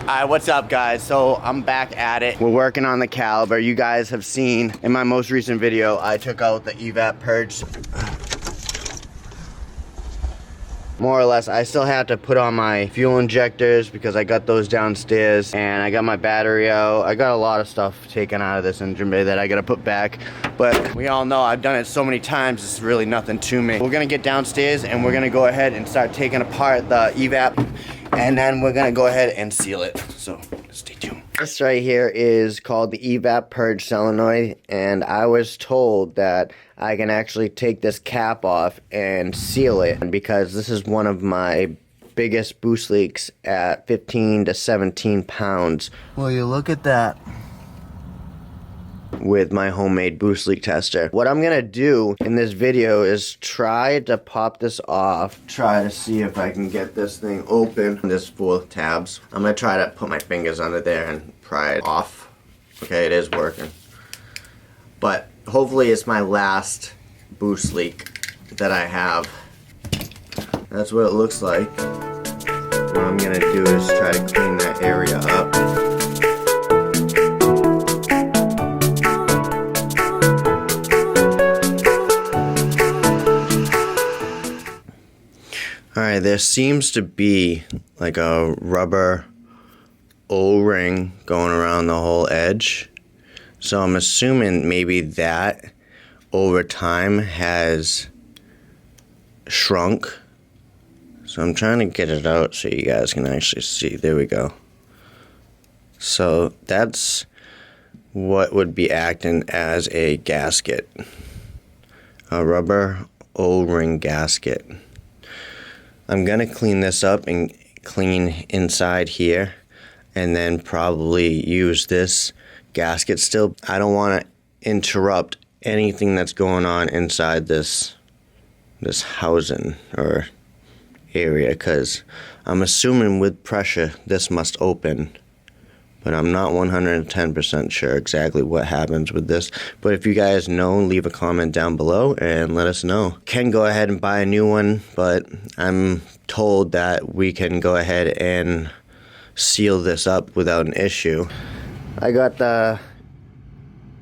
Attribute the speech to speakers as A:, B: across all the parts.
A: Alright, what's up guys? So I'm back at it. We're working on the caliber. You guys have seen in my most recent video, I took out the Evap Purge. More or less, I still had to put on my fuel injectors because I got those downstairs, and I got my battery out. I got a lot of stuff taken out of this engine bay that I gotta put back, but we all know I've done it so many times, it's really nothing to me. We're gonna get downstairs and we're gonna go ahead and start taking apart the Evap, and then we're gonna go ahead and seal it. So stay tuned. This right here is called the Evap Purge Solenoid, and I was told that I can actually take this cap off and seal it because this is one of my biggest boost leaks at 15 to 17 pounds. Well, you look at that with my homemade boost leak tester. What I'm gonna do in this video is try to pop this off, try to see if I can get this thing open. There's 4 tabs. I'm gonna try to put my fingers under there and pry it off. Okay, it is working. But hopefully it's my last boost leak that I have. That's what it looks like. What I'm gonna do is try to clean that area up. Alright, there seems to be like a rubber O-ring going around the whole edge. So I'm assuming maybe that over time has shrunk. So I'm trying to get it out so you guys can actually see. There we go. So that's what would be acting as a gasket. A rubber O-ring gasket. I'm gonna clean this up and clean inside here, and then probably use this gasket still. I don't want to interrupt anything that's going on inside this housing or area, because I'm assuming with pressure this must open, but I'm not 110% sure exactly what happens with this. But if you guys know, leave a comment down below and let us know. Can go ahead and buy a new one, but I'm told that we can go ahead and seal this up without an issue. I got the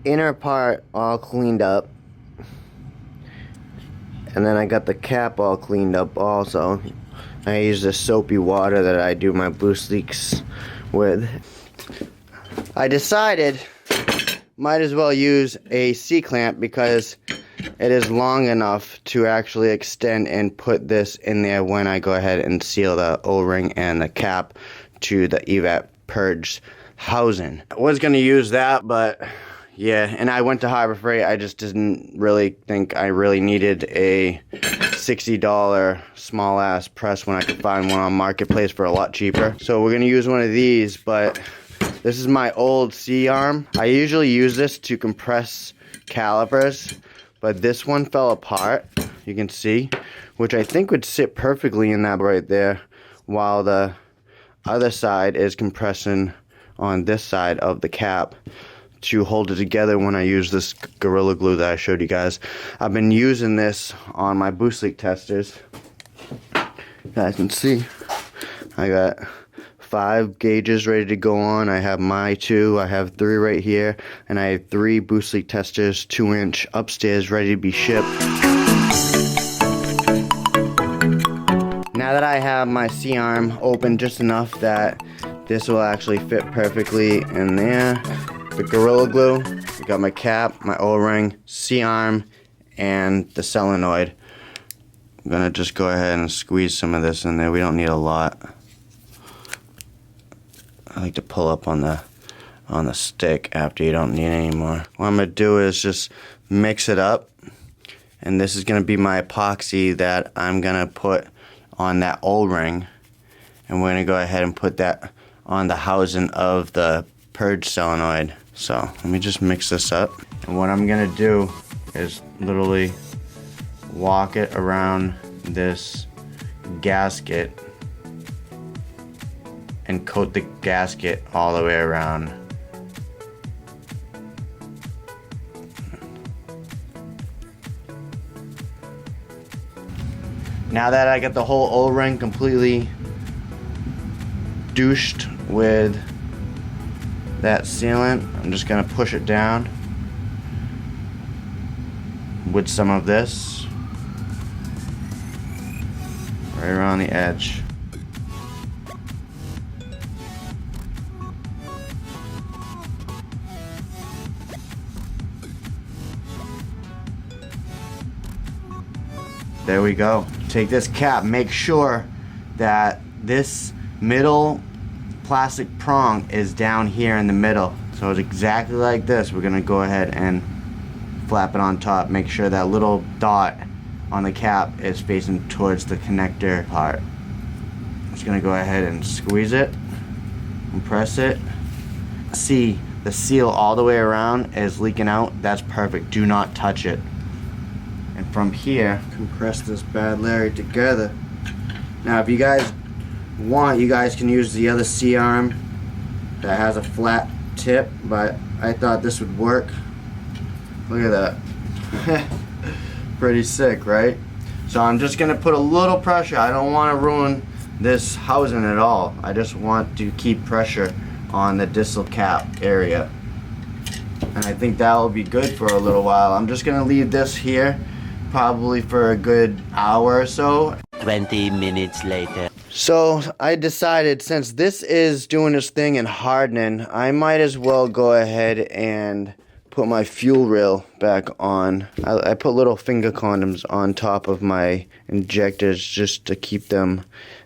A: inner part all cleaned up, and then I got the cap all cleaned up also. I use the soapy water that I do my boost leaks with. I decided might as well use a C-clamp because it is long enough to actually extend and put this in there when I go ahead and seal the O-ring and the cap to the Evap Purge housing. I was going to use that, but yeah, and I went to Harbor Freight. I just didn't really think I really needed a $60 small ass press when I could find one on Marketplace for a lot cheaper. So we're going to use one of these, but this is my old C-arm. I usually use this to compress calipers, but this one fell apart, you can see, which I think would sit perfectly in that right there, while the other side is compressing on this side of the cap to hold it together when I use this Gorilla Glue that I showed you guys. I've been using this on my boost leak testers. You guys can see I got 5 gauges ready to go on. I have my 2, I have 3 right here, and I have 3 boost leak testers 2-inch upstairs ready to be shipped. Now that I have my C-arm open just enough that this will actually fit perfectly in there, the Gorilla Glue, I got my cap, my O-ring, C-arm, and the solenoid. I'm gonna just go ahead and squeeze some of this in there. We don't need a lot. I like to pull up on the stick after you don't need any more. What I'm gonna do is just mix it up, and this is gonna be my epoxy that I'm gonna put on that O-ring, and we're gonna go ahead and put that on the housing of the Purge solenoid. So let me just mix this up, and what I'm gonna do is literally walk it around this gasket and coat the gasket all the way around. Now that I got the whole O-ring completely douched with that sealant. I'm just gonna push it down with some of this right around the edge. There we go. Take this cap, make sure that this middle plastic prong is down here in the middle. So it's exactly like this. We're gonna go ahead and flap it on top. Make sure that little dot on the cap is facing towards the connector part. Just gonna go ahead and squeeze it and press it. See, the seal all the way around is leaking out. That's perfect. Do not touch it. And from here, compress this bad Larry together. Now if you guys want, you guys can use the other C-arm that has a flat tip, but I thought this would work. Look at that. Pretty sick, right? So I'm just gonna put a little pressure. I don't want to ruin this housing at all. I just want to keep pressure on the distal cap area. And I think that will be good for a little while. I'm just gonna leave this here probably for a good hour or so.
B: 20 minutes later.
A: So I decided, since this is doing its thing and hardening, I might as well go ahead and put my fuel rail back on. I put little finger condoms on top of my injectors just to keep them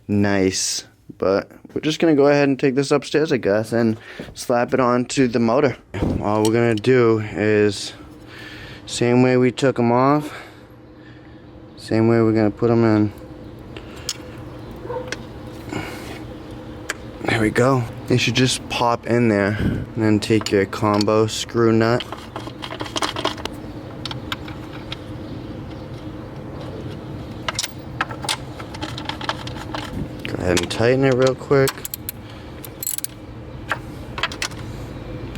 A: nice. But we're just gonna go ahead and take this upstairs, I guess, and slap it onto the motor. All we're gonna do is, same way we took them off, same way we're gonna put them in. There we go. They should just pop in there, and then take your combo screw nut. Go ahead and tighten it real quick.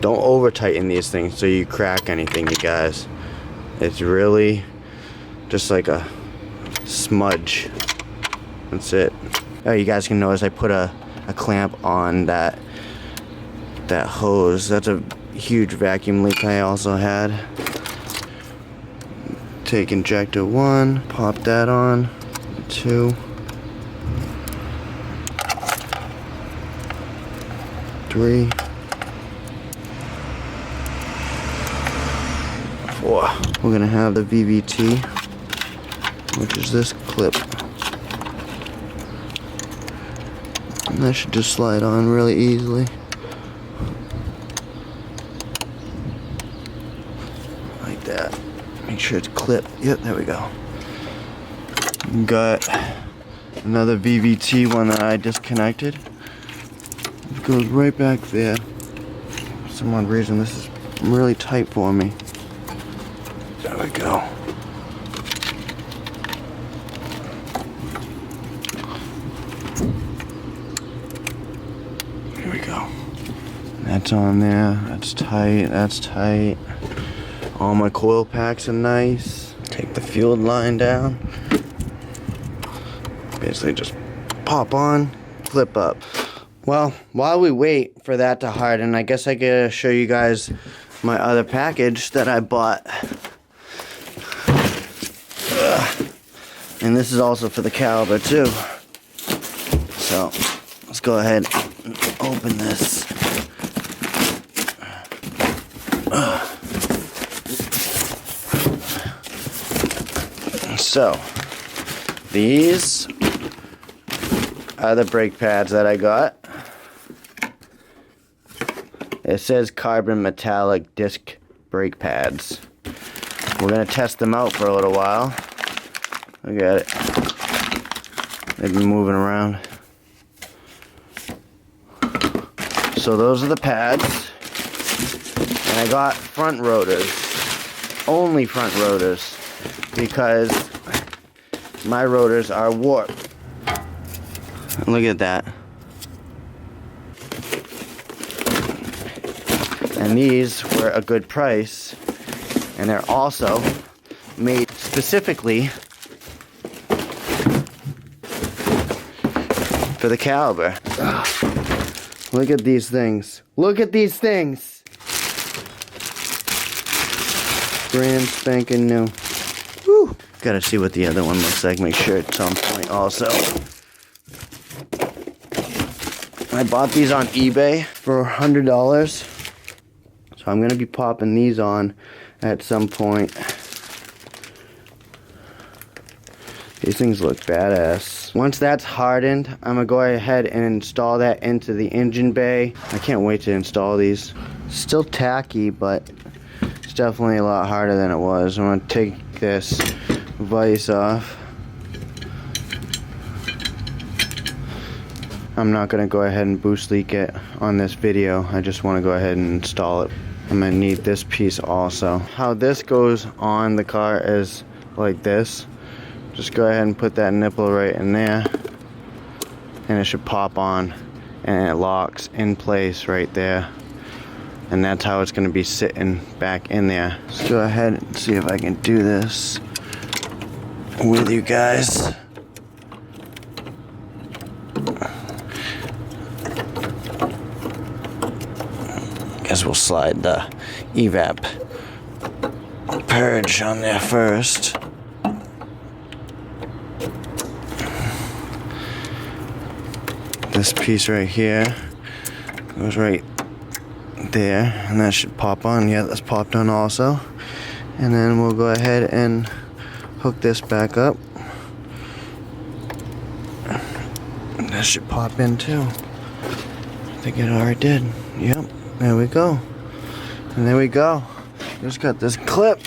A: Don't over tighten these things so you crack anything, you guys. It's really just like a smudge. That's it. Oh, you guys can notice I put a clamp on that hose. That's a huge vacuum leak I also had. Take injector 1, pop that on, 2, 3, 4. We're gonna have the VVT, which is this clip. And that should just slide on really easily. Like that. Make sure it's clipped. Yep, there we go. Got another VVT one that I disconnected. It goes right back there. For some odd reason, this is really tight for me. There we go. Here we go. That's on there. That's tight. That's tight. All my coil packs are nice. Take the fuel line down. Basically just pop on, clip up. Well, while we wait for that to harden, I guess I gotta show you guys my other package that I bought. And this is also for the caliber too. So let's go ahead and open this. So these are the brake pads that I got. It says carbon metallic disc brake pads. We're gonna test them out for a little while. Look at it. They've been moving around. So those are the pads. And I got front rotors. Only front rotors. Because my rotors are warped. Look at that. And these were a good price. And they're also made specifically for the caliber. Look at these things. Look at these things. Brand spanking new. Woo. Gotta see what the other one looks like. Make sure it's on point also. I bought these on eBay for $100. So I'm gonna be popping these on at some point. These things look badass. Once that's hardened, I'm gonna go ahead and install that into the engine bay. I can't wait to install these. Still tacky, but it's definitely a lot harder than it was. I'm gonna take this vise off. I'm not gonna go ahead and boost leak it on this video. I just wanna go ahead and install it. I'm gonna need this piece also. How this goes on the car is like this. Just go ahead and put that nipple right in there, and it should pop on, and it locks in place right there. And that's how it's going to be sitting back in there. Let's go ahead and see if I can do this with you guys. Guess we'll slide the Evap Purge on there first. This piece right here goes right there, and that should pop on. Yeah, that's popped on also. And then we'll go ahead and hook this back up. That should pop in too. I think it already did. Yep, there we go. And there we go. Just got this clip.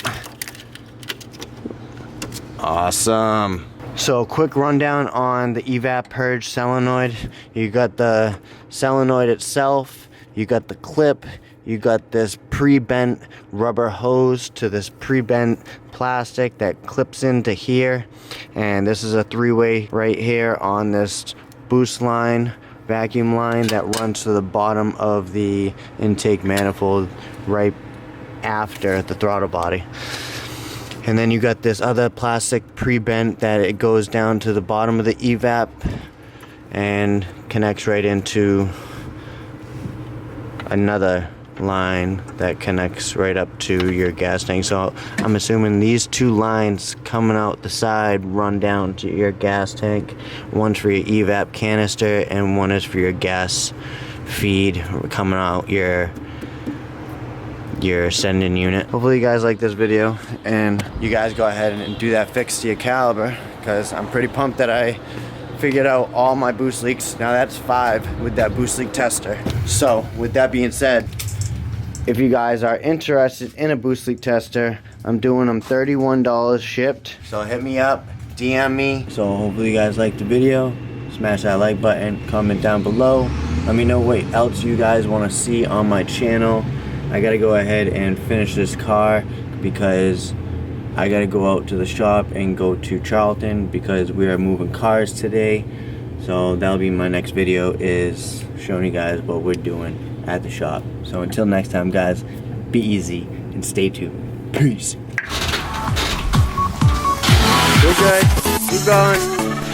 A: Awesome. So quick rundown on the Evap Purge solenoid. You got the solenoid itself, you got the clip, you got this pre-bent rubber hose to this pre-bent plastic that clips into here, and this is a three-way right here on this boost line, vacuum line that runs to the bottom of the intake manifold right after the throttle body. And then you got this other plastic pre-bent that it goes down to the bottom of the Evap and connects right into another line that connects right up to your gas tank. So I'm assuming these two lines coming out the side run down to your gas tank. One's for your Evap canister and one is for your gas feed coming out your sending unit. Hopefully you guys like this video and you guys go ahead and do that fix to your caliber, because I'm pretty pumped that I figured out all my boost leaks. Now that's 5 with that boost leak tester. So with that being said, if you guys are interested in a boost leak tester, I'm doing them $31 shipped. So hit me up, DM me. So hopefully you guys liked the video. Smash that like button, comment down below. Let me know what else you guys want to see on my channel. I gotta go ahead and finish this car because I gotta go out to the shop and go to Charlton because we are moving cars today. So that'll be my next video, is showing you guys what we're doing at the shop. So until next time guys, be easy and stay tuned. Peace. Good guys, keep going.